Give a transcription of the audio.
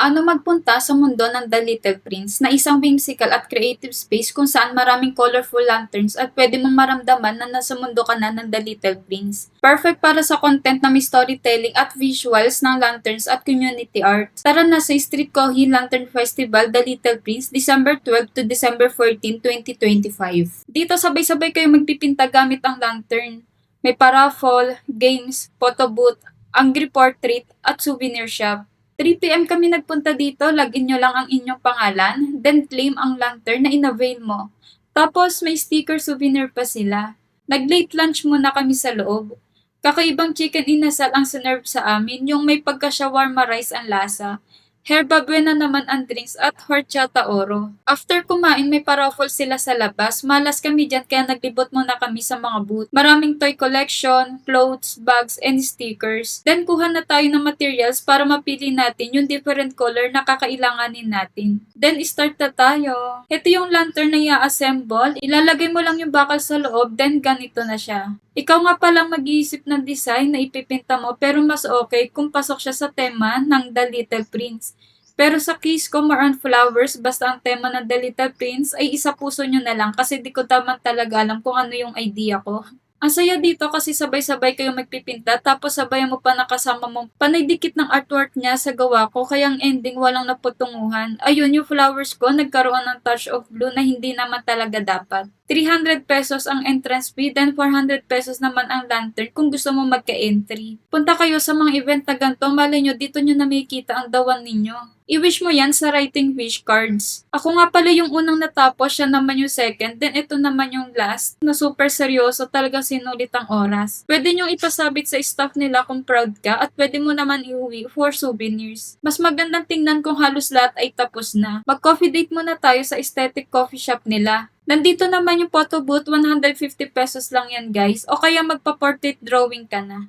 Paano magpunta sa mundo ng The Little Prince na isang whimsical at creative space kung saan maraming colorful lanterns at pwede mong maramdaman na nasa mundo ka na ng The Little Prince. Perfect para sa content na may storytelling at visuals ng lanterns at community art. Tara na sa Street Kohi Lantern Festival The Little Prince, December 12 to December 14, 2025. Dito sabay-sabay kayo magpipinta gamit ang lantern. May paraffol, games, photo booth, angry portrait at souvenir shop. 3 PM kami nagpunta dito, lagin nyo lang ang inyong pangalan, then claim ang lantern na inavail mo. Tapos may sticker souvenir pa sila. Nag-late lunch muna kami sa loob. Kakaibang chicken inasal ang sinerve sa amin, yung may pagka-shawarma rice ang lasa. Herba buena naman ang drinks at horchata oro. After kumain, may paraffol sila sa labas. Malas kami dyan kaya naglibot muna kami sa mga booth. Maraming toy collection, clothes, bags, and stickers. Then kuha na tayo ng materials para mapili natin yung different color na kakailanganin natin. Then start na tayo. Ito yung lantern na i-assemble. Ilalagay mo lang yung bakal sa loob, then ganito na siya. Ikaw nga palang mag-iisip ng design na ipipinta mo pero mas okay kung pasok siya sa tema ng The Little Prince. Pero sa case ko, more on flowers, basta ang tema ng The Little Prince ay isa puso nyo na lang kasi di ko tamang talaga alam kung ano yung idea ko. Ang saya dito kasi sabay-sabay kayo magpipinta tapos sabay mo pa nakasama mong panaydikit ng artwork niya sa gawa ko kaya ang ending walang naputunguhan. Ayun yung flowers ko nagkaroon ng touch of blue na hindi naman talaga dapat. 300 pesos ang entrance fee, then 400 pesos naman ang lantern kung gusto mo magka-entry. Punta kayo sa mga event na ganito, malay nyo dito nyo na makikita ang dawan ninyo. I-wish mo yan sa writing wish cards. Ako nga pala yung unang natapos, siya naman yung second, then ito naman yung last, na super seryoso, talagang sinulit ang oras. Pwede nyong ipasabit sa staff nila kung proud ka, at pwede mo naman iuwi for souvenirs. Mas magandang tingnan kung halos lahat ay tapos na. Mag-coffee date muna tayo sa aesthetic coffee shop nila. Nandito naman yung photo booth, 150 pesos lang yan guys, o kaya magpa-portrait drawing ka na.